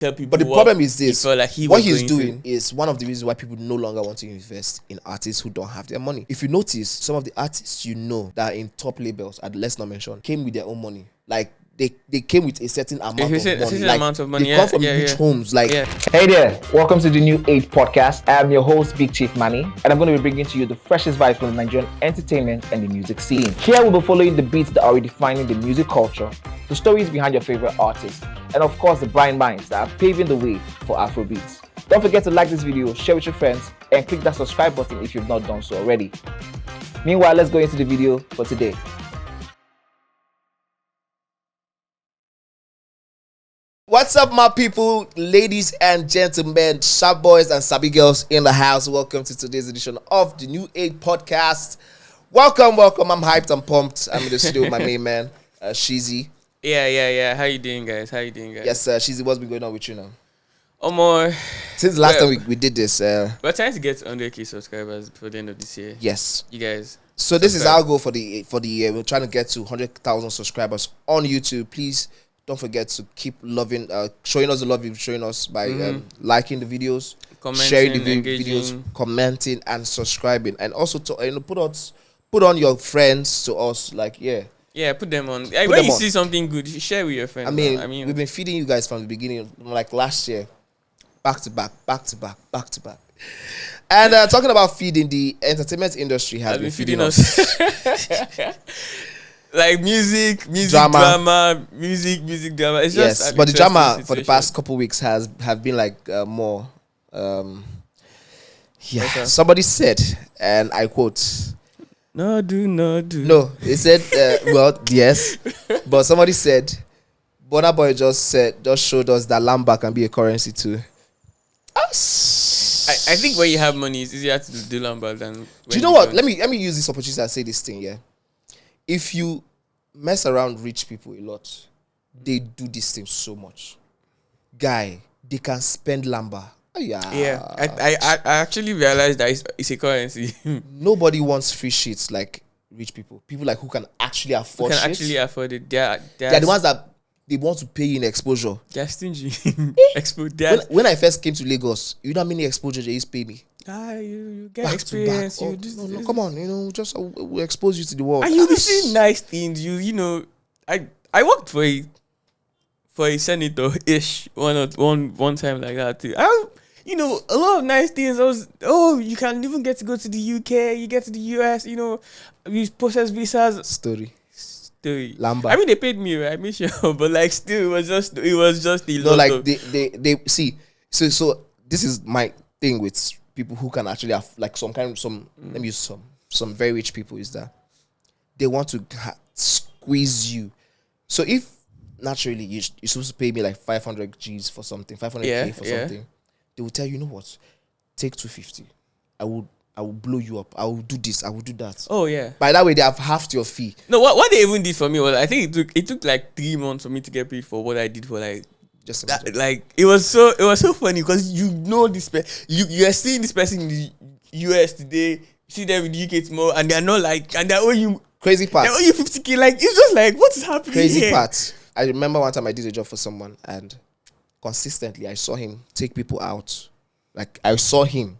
tell people. But the problem is this: like what he's doing is one of the reasons why people no longer want to invest in artists who don't have their money. If you notice, some of the artists that are in top labels, let's not mention, came with their own money. Like they came with a certain amount of money. They come from rich homes. Hey there, welcome to the new N.A.T podcast. I'm your host, Big Chief Manny, and I'm going to be bringing to you the freshest vibes from the Nigerian entertainment and the music scene. Here we'll be following the beats that are redefining the music culture, the stories behind your favorite artists, and of course the bright minds that are paving the way for Afrobeats. Don't forget to like this video, share with your friends, and click that subscribe button if you've not done so already. Meanwhile, let's go into the video for today. What's up, my people, ladies and gentlemen, sharp boys and sabi girls in the house? Welcome to today's edition of the new N.A.T podcast. Welcome. I'm hyped, I'm pumped. I'm in the studio with my main man, Sheezy. Yeah. How you doing, guys? Yes, Sheezy, what's been going on with you now? More. Since the last time we did this. We're trying to get 100k subscribers before the end of this year. Yes. You guys. So this is our goal for the year. We're trying to get to 100,000 subscribers on YouTube. Please don't forget to keep loving, showing us the love you've showing us by liking the videos, sharing the videos, commenting, and subscribing, and also to put on your friends to us. Yeah, put them on. When you see something good, you share with your friends. I mean, we've been feeding you guys from the beginning, like last year, back to back. And talking about feeding, the entertainment industry has been feeding us. Like music drama. It's just but the drama situation for the past couple weeks have been like more. Somebody said, and I quote, No, do. No, they said, well, yes, but somebody said, Burna Boy just showed us that Lamba can be a currency too. I think when you have money, it's easier to do Lamba than. Do you know what? Let me use this opportunity and say this thing. Yeah, if you mess around rich people a lot, they do this thing so much. Guy, they can spend Lamba. Yeah, I actually realized that it's a currency. Nobody wants free shit like rich people. People like who can actually afford shit. Actually afford it. They're the ones that they want to pay you in exposure. They're stingy. When I first came to Lagos, you know how many exposure they used to pay me? You get back experience. No, come on, just we'll expose you to the world. And you'll be seeing nice things. You know, I worked for a senator-ish one time like that too. A lot of nice things. You can even get to go to the UK. You get to the US. We process visas. Story. Lamba. I mean, they paid me, right? I made sure, but still, it was just a lot. No, like they see. So this is my thing with people who can actually have like let me use some very rich people is that they want to squeeze you. So if naturally you're supposed to pay me like 500 G's for something, 500K for something, they will tell you, know what, take 250. I will blow you up. I will do this. I will do that. Oh yeah. By that way, they have halved your fee. No, what they even did for me was I think it took like 3 months for me to get paid for what I did for just that, it was so funny because this you are seeing this person in the US today, you see them in the UK tomorrow, and they're not and they're owing you crazy part. They're owing you 50K. It's just like what is happening crazy here? Part. I remember one time I did a job for someone and consistently I saw him take people out. Like I saw him.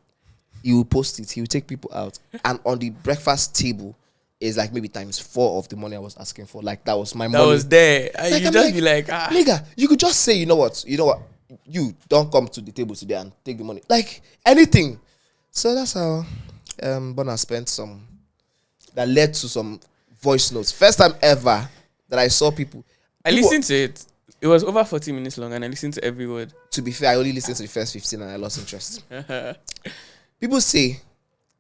He will post it. He will take people out. And on the breakfast table is like maybe ×4 of the money I was asking for. Like that was my money. That was there. And you just be like, nigga, you could just say, you know what? You don't come to the table today and take the money. Like anything. So that's how Burna spent that led to some voice notes. First time ever that I saw people. I listened to it. It was over 40 minutes long and I listened to every word. To be fair, I only listened to the first 15 and I lost interest. People say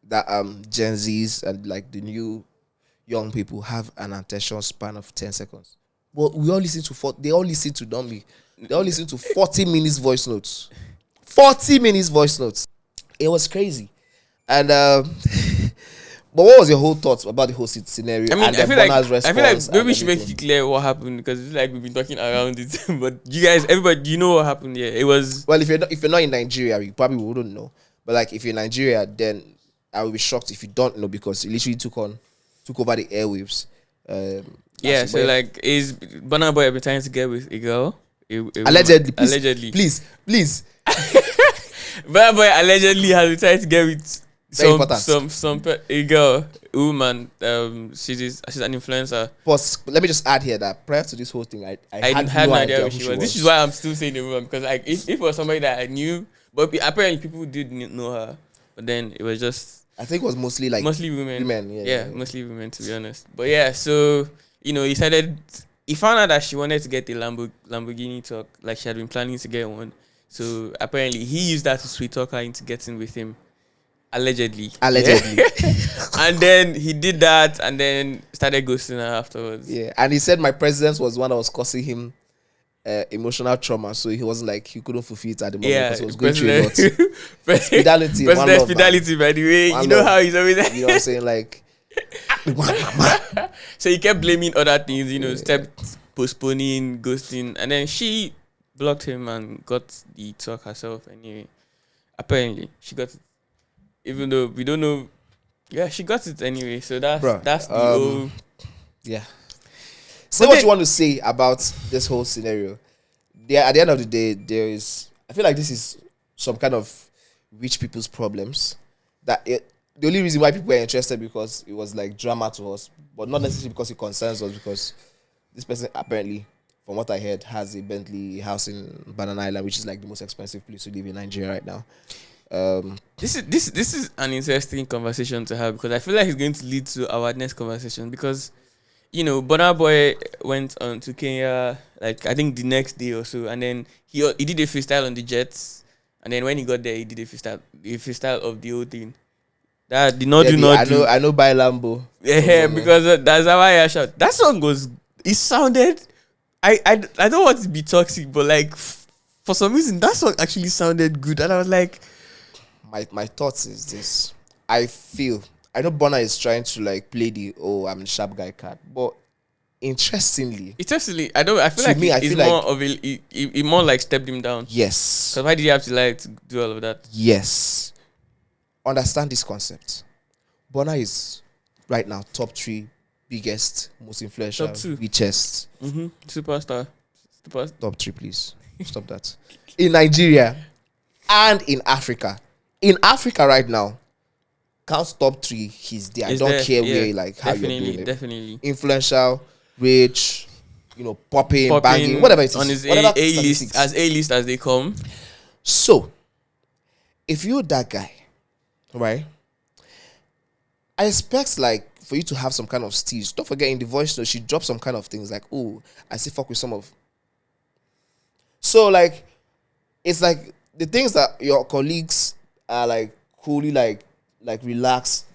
that Gen Zs and like the new young people have an attention span of 10 seconds. Well, they all listen to Dummy. They all listen to 40 minutes voice notes. 40 minutes voice notes. It was crazy. And but what was your whole thoughts about the whole scenario? I mean, and I feel like maybe we should make it clear what happened because it's like we've been talking around it. But you guys, everybody, you know what happened? Yeah, it was. Well, if you're not in Nigeria, you probably wouldn't know. But like, if you're in Nigeria, then I would be shocked if you don't know because it literally took over the airwaves. So like, is Burna Boy trying to get with a girl? Allegedly, please, allegedly, please. Burna Boy allegedly has been trying to get with Very important. a girl, a woman. She's an influencer. But let me just add here that prior to this whole thing, I had no no idea idea who who she she was. This is why I'm still saying a woman, because like if it was somebody that I knew, but apparently people didn't know her. But then it was just I think it was mostly like mostly women. Yeah. Mostly women, to be honest. But yeah, so he found out that she wanted to get a Lamborghini truck, like she had been planning to get one. So apparently he used that to sweet talk her into getting with him. Allegedly. Allegedly. And then he did that and then started ghosting her afterwards. Yeah. And he said my presence was one that was causing him emotional trauma. So he wasn't like he couldn't fulfill it at the moment because he was going through a lot. Fidelity. President Fidelity, by the way. You know how he's always you know what I'm saying? Like so he kept blaming other things, kept postponing, ghosting, and then she blocked him and got the talk herself anyway. Apparently, she got it. Even though we don't know. Yeah, she got it anyway. So that's the whole. Yeah. Say what you want to say about this whole scenario. There, at the end of the day, I feel like this is some kind of rich people's problems. The only reason why people were interested because it was like drama to us, but not necessarily because it concerns us. Because this person apparently, from what I heard, has a Bentley house in Banana Island, which is like the most expensive place to live in Nigeria right now. This is an interesting conversation to have because I feel like it's going to lead to our next conversation because Burna Boy went on to Kenya like I think the next day or so, and then he did a freestyle on the jets, and then when he got there he did a freestyle of the whole thing. That did not do. I know by Lambo. Yeah, because that's how I shout. That song it sounded. I don't want to be toxic, but like for some reason that song actually sounded good, and I was like. My thoughts is this. I know Burna is trying to like play the I'm the sharp guy card, but interestingly, I feel like it's more of it more like stepped him down. Yes. Because why did he have to like to do all of that? Yes. Understand this concept. Burna is right now top 3 biggest, most influential, top 2 richest. Superstar. Top 3, please. Stop that. In Nigeria and in Africa. In Africa right now, count top 3, he's there. I don't care where how you're doing it. Definitely. Influential, rich, popping, banging, whatever it is. On his A-list, as A-list as they come. So, if you're that guy, right, I expect for you to have some kind of steez. Don't forget in the voice note, she dropped some kind of things like, oh, I still fuck with some of. So, it's like the things that your colleagues are coolly relaxed.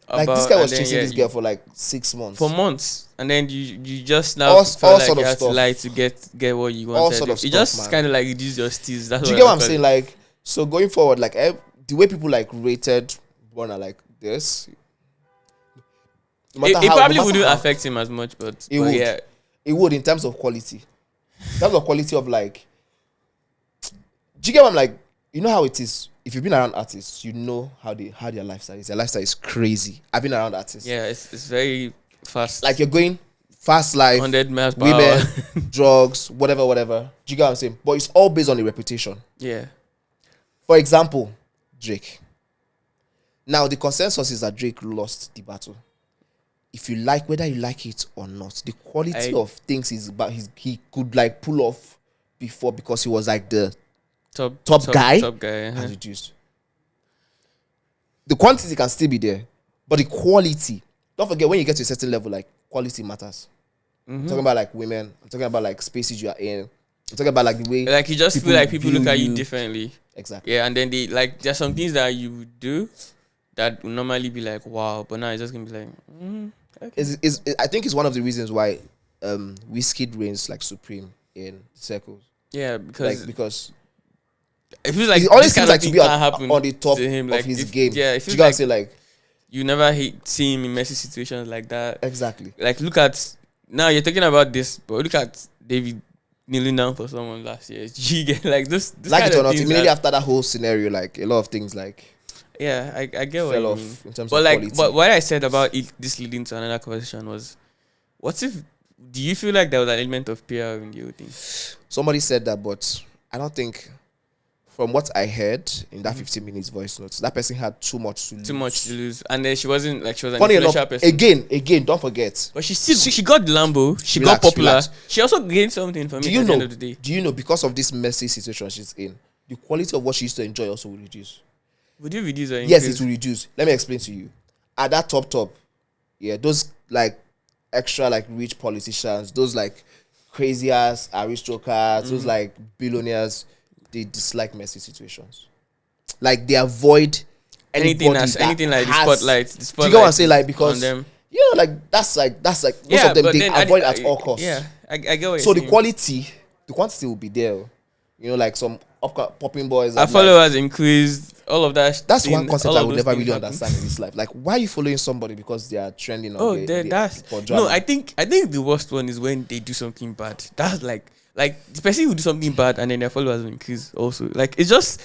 This guy was chasing this girl for 6 months. For months. And then you just now felt like you had to lie to get what you wanted. All sort of stuff, just kind of reduce your steez. Do you get what I'm saying? So going forward, the way people rated Burna like this, it probably wouldn't affect him as much, but it would. Yeah. It would in terms of quality. In terms of quality of do you get what I'm you know how it is? If you've been around artists, you know how their lifestyle is. Their lifestyle is crazy. I've been around artists. Yeah, it's very fast. You're going fast life, 100 miles per women, hour. drugs, whatever. Do you get what I'm saying? But it's all based on the reputation. Yeah. For example, Drake. Now the consensus is that Drake lost the battle. If you whether you like it or not, the quality of things he could pull off before because he was the top guy has reduced. The quantity can still be there, but the quality. Don't forget when you get to a certain level, quality matters. I'm talking about women. I'm talking about spaces you are in. I'm talking about the way you just feel like people look at you differently. Exactly. Yeah, and then they there's some things that you would do that would normally be wow, but now it's just gonna be okay. I think it's one of the reasons why Wizkid reigns supreme in circles. Yeah, because it feels it always seems to be on the top to him, of his game. Yeah, it feels you say you never see him in messy situations like that. Exactly. Look at now you're talking about this, but look at David kneeling down for someone last year. You get this kind it or not, things immediately after that whole scenario, a lot of things yeah, I get what fell you off mean. in terms but of quality. But what I said about this leading to another conversation was, what if do you feel like there was an element of PR in the whole thing? Somebody said that, but I don't think. From what I heard in that 15 minutes voice notes, that person had too much to lose. Too much to lose, and then she wasn't like she was an Funny influential enough, person. again, don't forget. But she got the Lambo. She Relax, got popular. relax. She also gained something from it at the end of the day. Do you know because of this messy situation she's in, the quality of what she used to enjoy also will reduce? Would you reduce or increase? Yes, it will reduce. Let me explain to you. At that top, yeah, those like extra like rich politicians, those like crazy ass aristocrats, those like billionaires, they dislike messy situations. Like they avoid anything like the spotlight. The spotlight. Do you get what I'm saying? Like because them. you know, like that's like most of them they avoid at all costs. Yeah, I get what so you're the saying. quantity will be there. You know, like some popping boys. Our followers increased. All of that. That's one concept I would never really understand in this life. Like, why are you following somebody because they are trending? That's for drama? No. I think the worst one is when they do something bad. That's like the person who do something bad and then their followers will increase also. Like it just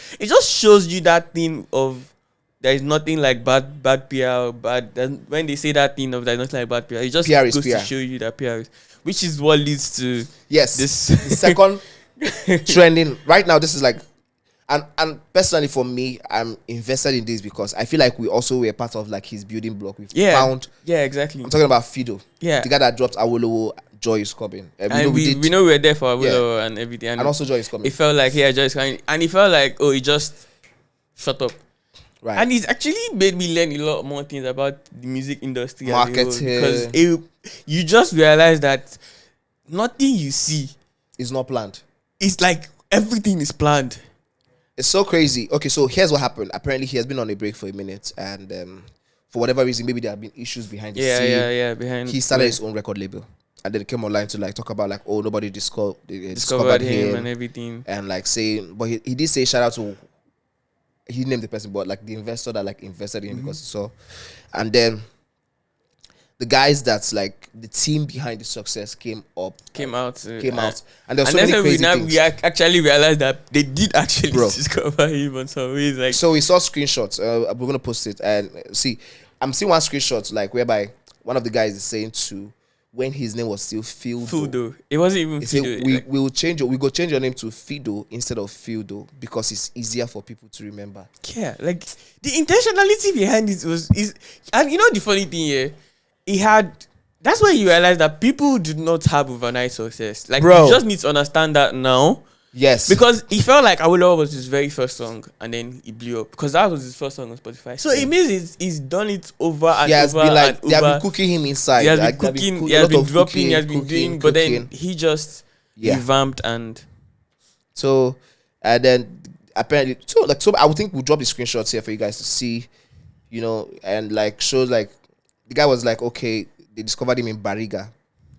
shows you that thing of there is nothing like bad PR or bad. When they say that thing of there's nothing like bad PR, it just goes to show you that PR is, which is what leads to this. The second trending right now. This is like. And personally for me, I'm invested in this because I feel like we also were part of like his building block. We've found. Yeah, exactly. I'm talking about Fido. Yeah. The guy that dropped Awolowo, Joy is coming. We know we were there for Awolowo and everything. And also Joy is coming. It felt like, Joy is coming. And it felt like, he just shut up. Right. And it's actually made me learn a lot more things about the music industry. Marketing. Because you just realize that nothing you see is not planned. It's like everything is planned. It's so crazy. Okay, so here's what happened. Apparently, he has been on a break for a minute, and for whatever reason, maybe there have been issues behind the scene. Yeah. Behind he started his own record label, and then came online to like talk about like, nobody discovered him and everything, and like saying, but he did say shout out to. He named the person, but like the investor that like invested in him because he saw, and then the guys that's like the team behind the success came out, and there's so many crazy things. We actually realized that they did actually discover him on some ways. Like, so we saw screenshots. We're gonna post it and see. I'm seeing one screenshot like whereby one of the guys is saying to when his name was still Fido. It wasn't even Fido. We will change we go change your name to Fido instead of Fido because it's easier for people to remember. Yeah, like the intentionality behind it is, and you know the funny thing here. That's when you realize that people do not have overnight success. Like, you just need to understand that now. Yes. Because he felt like Awolowo was his very first song and then he blew up. Because that was his first song on Spotify. So it means he's done it over and over and over. They have been cooking him inside. He has been cooking, he has been dropping, he has been doing, but then he just revamped and... So, and then apparently... So I would think we'll drop the screenshots here for you guys to see, you know, and like shows like... The guy was like, okay, they discovered him in Bariga.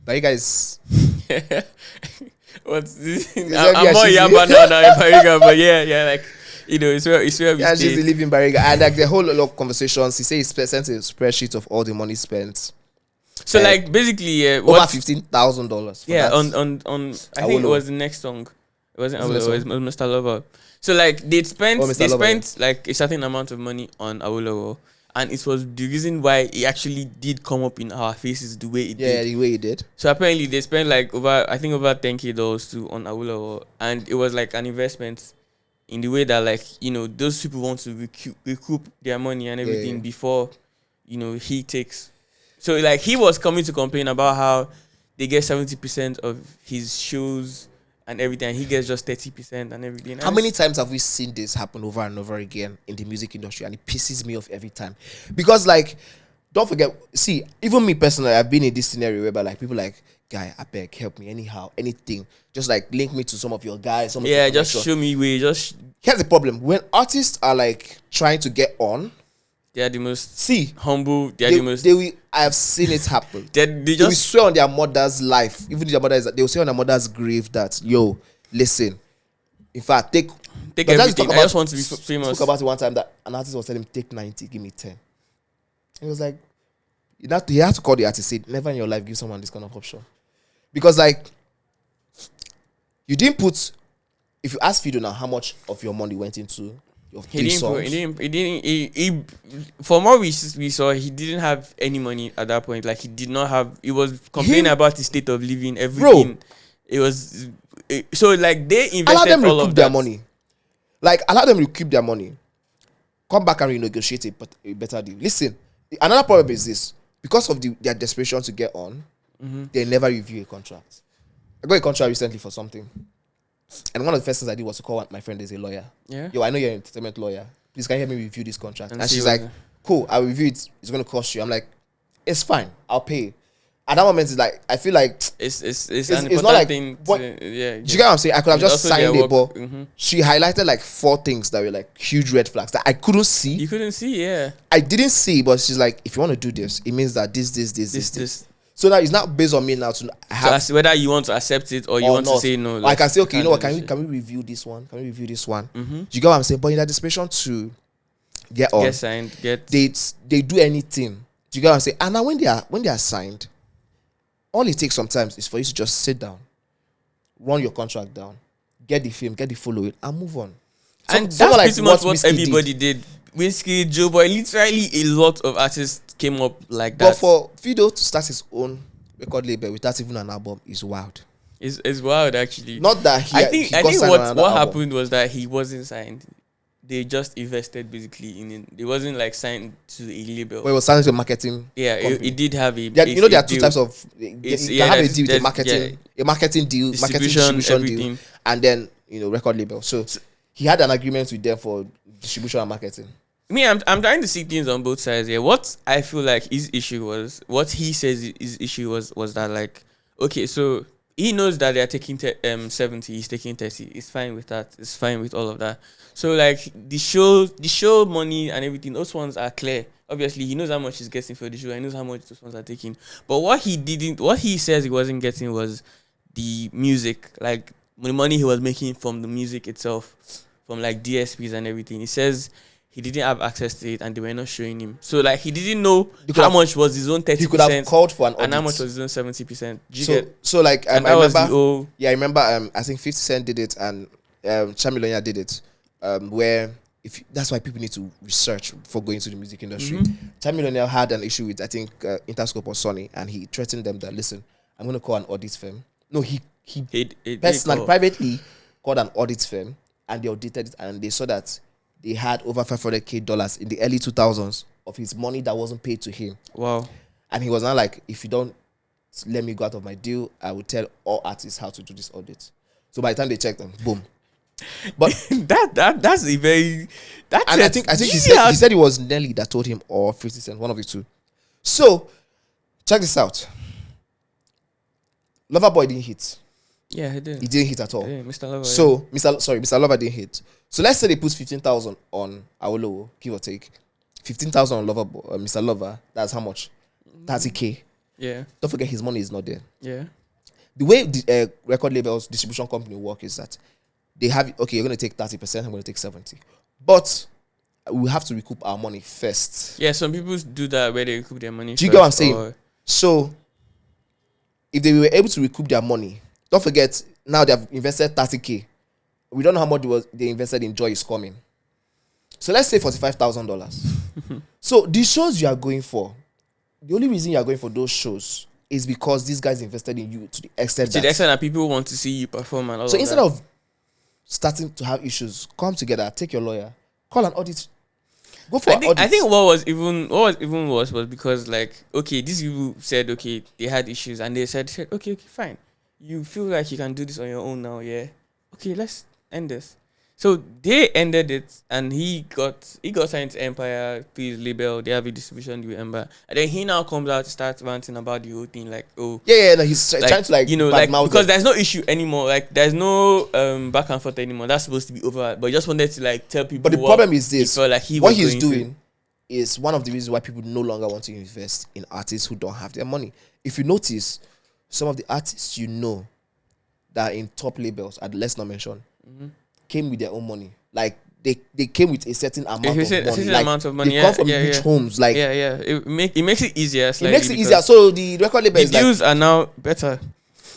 Bariga is... What's this? I'm more Yamba now in Bariga, but yeah, like, you know, it's where we stay. Yeah, she's living in Bariga. And like the whole lot of conversations, he says he sent a spreadsheet of all the money spent. So like basically, over $15,000. Yeah, on I think it was the next song. It wasn't Awolowo, it was Mr. Lover. So like they spent like a certain amount of money on Awolowo. And it was the reason why it actually did come up in our faces the way it did. Yeah, the way it did. So apparently they spent like over $10K too on Awolowo, and it was like an investment in the way that like, you know, those people want to recoup their money and everything before, you know, he takes. So like he was coming to complain about how they get 70% of his shows and everything, and he gets just 30% and everything. How many times have we seen this happen over and over again in the music industry? And it pisses me off every time. Because, like, don't forget, see, even me personally, I've been in this scenario where, like, people like, guy, I beg, help me anyhow, anything. Just, like, link me to some of your guys. Just show me way. Here's the problem. When artists are, like, trying to get on, they are the most humble. I have seen it happen. they will swear on their mother's life. Even if their mother is, they will say on their mother's grave that, yo, listen. In fact, take everything. I just want to be famous. Spoke about it one time that an artist was telling him, take 90, give me 10. He was like, he had to call the artist, say, never in your life give someone this kind of option. Because, like, you didn't put, if you ask Fido now how much of your money went into of He three didn't, songs. from what we saw, he didn't have any money at that point. Like, he did not have, he was complaining about the state of living, everything. It was, so like, they invested Allow them all recoup of their that. money. Like, allow them recoup their money. Come back and renegotiate a better deal. Listen, another problem is this. Because of their desperation to get on, they never review a contract. I got a contract recently for something. And one of the first things I did was to call my friend is a lawyer. Yeah. Yo, I know you're an entertainment lawyer. Please, can you help me review this contract? And see she's what- like, cool, I'll review it. It's going to cost you. I'm like, it's fine. I'll pay. At that moment, it's like, I feel like It's an it's important not like thing. what- Do you do you get what I'm saying? I could have It's just also their signed it, work. but she highlighted like 4 things that were like huge red flags that I couldn't see. You couldn't see, yeah. I didn't see, but she's like, if you want to do this, it means that this. This. So now it's not based on me now to So have as whether you want to accept it or you want not. to say no. Or I can say, okay, you know what? can't Can do we review this one? Can we review this one? Do you get what I'm saying? But in that desperation to get on, get signed, they do anything. Do you get what I'm saying? And now when they are signed, all it takes sometimes is for you to just sit down, run your contract down, get the film, get the follow-it, and move on. and someone that's pretty much what Whiskey everybody did. Whiskey, Joe Boy, literally a lot of artists came up like that. But for Fido to start his own record label without even an album is wild. It's wild, actually. Not that he I think got signed on what another album. happened was that he wasn't signed. They just invested basically in it. It wasn't like signed to a label. But it was signed to a marketing. Yeah, it did have a. Yeah, you know there are two deal. types of. You can have a deal with a marketing deal, Distribution, distribution everything. deal, and then record label. So he had an agreement with them for distribution and marketing. Me, I'm trying to see things on both sides here. What I feel like his issue was, what he says his issue was that, like, okay, so he knows that they are taking 70, he's taking 30. It's fine with that. It's fine with all of that. So like the show money and everything, those ones are clear. Obviously, he knows how much he's getting for the show. He knows how much those ones are taking. But what he says he wasn't getting was the music, like the money he was making from the music itself, from like DSPs and everything. He says he didn't have access to it and they were not showing him. So like he didn't know how much was his own 30%. He could have called for an audit. And how much was his own 70%. So like I and that was remember. I remember. I think 50 Cent did it and Chamilonia did it. Where that's why people need to research before going to the music industry. Chamilonia had an issue with I think Interscope or Sony, and he threatened them that listen, I'm going to call an audit firm. No, he personally privately called an audit firm, and they audited it, and they saw that they had over $500K in the early 2000s of his money that wasn't paid to him. Wow. And he was not like, if you don't let me go out of my deal, I will tell all artists how to do this audit. So by the time they checked them, boom. But that's a very and I think he said it was Nelly that told him, or 50 Cent, one of the two. So check this out. Loverboy didn't hit. Yeah, he did. He didn't hit at all. Yeah, Mr. Lover. So Mr. Lover didn't hit. So let's say they put 15,000 on Awolowo, give or take. 15,000 on Mr. Lover. That's how much? 30K. Yeah. Don't forget his money is not there. Yeah. The way the record labels, distribution company work is that they have, okay, you're going to take 30%, I'm going to take 70%. But we have to recoup our money first. Yeah, some people do that where they recoup their money. Do you get what I'm saying? So, if they were able to recoup their money, don't forget, now they have invested 30K. We don't know how much they invested in Joy Is Coming. So, let's say $45,000. So, the shows you are going for, the only reason you are going for those shows is because these guys invested in you to the extent that people want to see you perform and all. So of instead that. of starting to have issues, come together, take your lawyer, call an audit, go for an audit. I think what was even worse was because, like, okay, these people said, okay, they had issues and they said okay, fine, you feel like you can do this on your own now, yeah, okay, let's end this. So they ended it, and he got signed to Empire, please label. They have a distribution with Ember, and then he now comes out to start ranting about the whole thing, like, oh, no, he's trying to because there's no issue anymore, like there's no back and forth anymore. That's supposed to be over, but he just wanted to like tell people. But the problem is this: he felt like what he's doing is one of the reasons why people no longer want to invest in artists who don't have their money. If you notice, some of the artists that are in top labels, let's not mention. Came with their own money, like they came with a certain amount of money. A certain amount of money. They come from rich homes, like It makes it easier. It makes it easier. So the record label is deals are now better.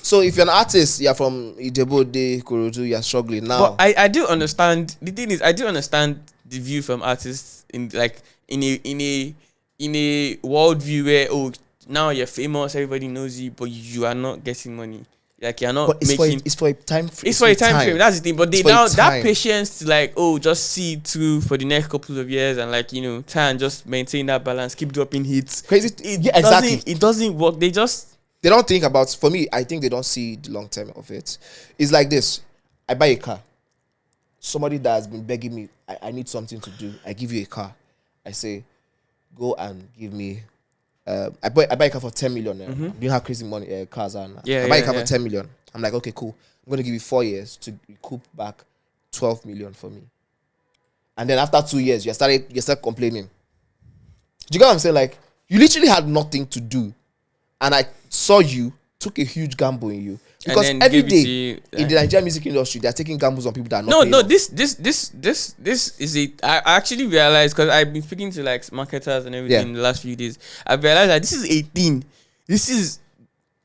So if you're an artist, you're from Ijebu, Korodu, you're struggling now. But I do understand. The thing is, I do understand the view from artists in like in a world view where now you're famous, everybody knows you, but you are not getting money. Like you're not But it's making. for a time. It's for a time frame. That's the thing. But they It's for a now that time. patience to like just see it through for the next couple of years and like try and just maintain that balance, keep dropping hits. Crazy. Yeah, exactly. It doesn't work. They don't think about. For me, I think they don't see the long term of it. It's like this: I buy a car. Somebody that has been begging me, I need something to do. I give you a car. I say, go and give me. I buy a car for 10 million. Mm-hmm. You know how crazy money cars are now. Yeah, I buy a car for 10 million. I'm like, okay, cool. I'm going to give you 4 years to recoup back 12 million for me. And then after 2 years, you start complaining. Do you get what I'm saying? Like, you literally had nothing to do. And I saw you, took a huge gamble in you. Because every day in the Nigerian music industry, they're taking gambles on people that are not No, this is it. I actually realized, because I've been speaking to like marketers and everything in the last few days. I've realized that this is 18.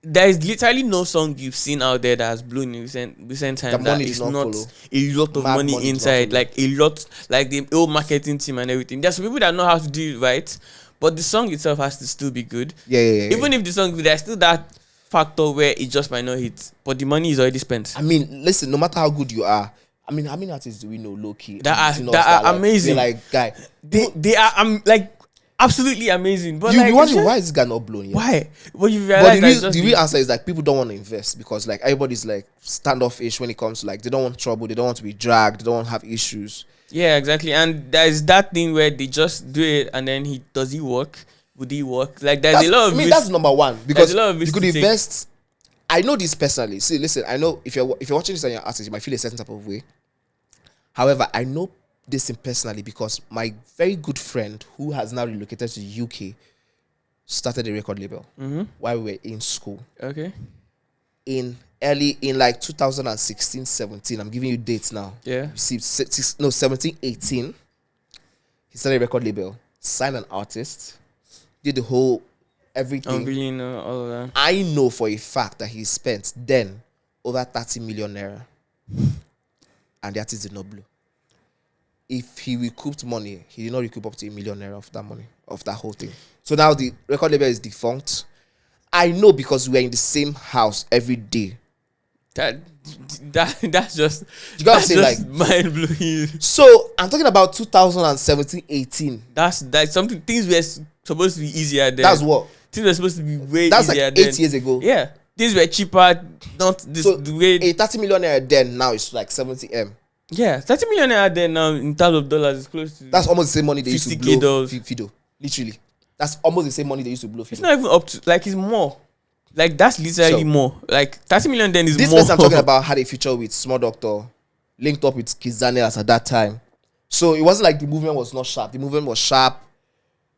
There is literally no song you've seen out there that has blown in recent times that is not a lot of money inside. Like a lot, like the old marketing team and everything. There's some people that know how to do it right, but the song itself has to still be good. Yeah. Even if the song, there's still that factor where it just might not hit, but the money is already spent. I mean, listen, no matter how good you are, I mean, how many artists do we know low key that are like, amazing? Like, guy, they are like absolutely amazing. But you like, wondering why is this guy not blown yet? Why? But you realize the real answer is like people don't want to invest because like everybody's like standoffish when it comes to like they don't want trouble, they don't want to be dragged, they don't want to have issues. Yeah, exactly. And there's that thing where they just do it and then does he work? Would he work? Like there's a lot of that's number one because you could invest. I know this personally. See, listen, I know if you're watching this and you're artist, you might feel a certain type of way. However, I know this personally because my very good friend who has now relocated to the UK started a record label while we were in school. Okay. In like 2016, 17. I'm giving you dates now. Yeah. 17, 18. He started a record label, signed an artist, did the whole everything. All of that. I know for a fact that he spent then over 30 million naira. And the artist did not blow. If he recouped money, he did not recoup up to $1 million naira of that money, of that whole thing. So now the record label is defunct. I know because we are in the same house every day. That's just, you gotta say like mind blowing. So I'm talking about 2017, 18. That's something. Things were supposed to be easier then. That's what things were supposed to be way that's easier like then. 8 years ago. Yeah, things were cheaper. Not this so the way a 30 million naira then now is like 70M. Yeah, 30 million naira then now in terms of dollars is close to. That's almost the same money they used to blow dollars. Fido. Literally, that's almost the same money they used to blow Fido. It's not even up to like it's more. Like that's literally more. Like 30 million then is this more. This person I'm talking about had a feature with Small Doctor, linked up with Kiss Daniels at that time. So it wasn't like the movement was not sharp. The movement was sharp.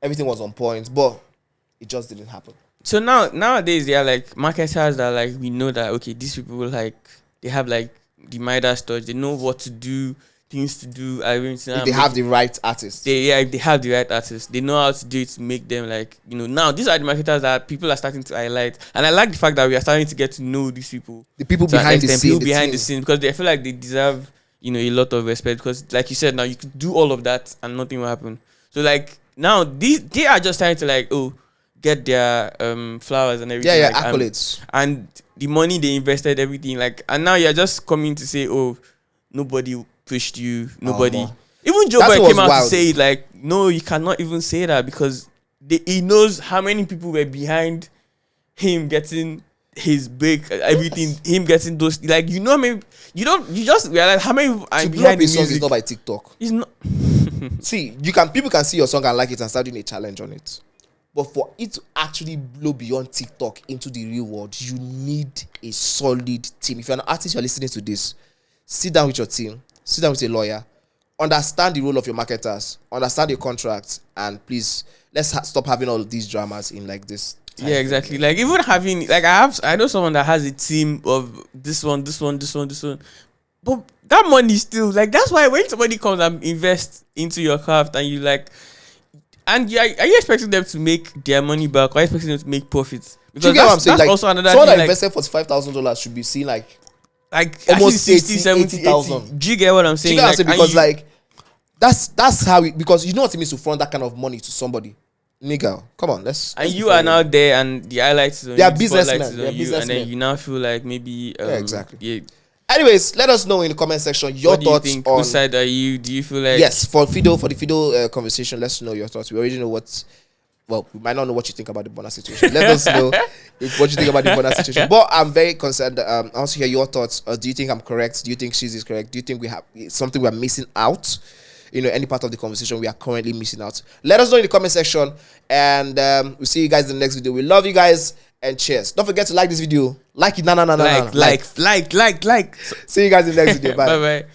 Everything was on point, but it just didn't happen. So nowadays they are like marketers that like we know that okay, these people like they have like the Midas touch. They know what to do, things to do. If they have the right artists. If they have the right artists, they know how to do it to make them like now these are the marketers that people are starting to highlight, and I like the fact that we are starting to get to know these people, the people behind the scene, people behind the scenes, because they feel like they deserve a lot of respect, because like you said, now you could do all of that and nothing will happen. So like now they are just trying to like get their flowers and everything. Yeah, like, accolades. And the money they invested, everything, like, and now you're just coming to say, nobody pushed you, nobody. Even Joe Boy came out to say it, like, no, you cannot even say that, because he knows how many people were behind him getting his break, everything, him getting those, like, maybe you just realize how many people are behind the music. Song is not by TikTok. It's not. See, people can see your song and like it and start doing a challenge on it. But for it to actually blow beyond TikTok into the real world, you need a solid team. If you're an artist, you're listening to this, sit down with your team, sit down with a lawyer, understand the role of your marketers, understand your contracts, and please, let's stop having all of these dramas in like this. Yeah, exactly. Like even having, like I know someone that has a team of this one. But that money still, like, that's why when somebody comes and invests into your craft and you like, and are you expecting them to make their money back, or are you expecting them to make profits? Because that's like, also another someone thing, that invested $45,000 should be seen like almost 60,000. Do you get what I'm saying? Because like That's how it, because you know what it means to front that kind of money to somebody. Nigga, come on, let's And be you fair. are now there, and the highlights is on They are you, the spotlight businessmen. is They are on you, and then businessmen. you now feel like maybe Yeah, exactly. Yeah, Anyways, let us know in the comment section your what do you thoughts think? on. Whose side are you? Do you feel like Yes, for the Fido conversation, let's know your thoughts. We already know what. Well, we might not know what you think about the BURNA situation. Let us know what you think about the BURNA situation. But I'm very concerned. I want to hear your thoughts. Do you think I'm correct? Do you think she's correct? Do you think we have something we're missing out? You know, any part of the conversation we are currently missing out. Let us know in the comment section, and we'll see you guys in the next video. We love you guys, and cheers. Don't forget to like this video. Like it. like. See you guys in the next video. Bye. Bye bye.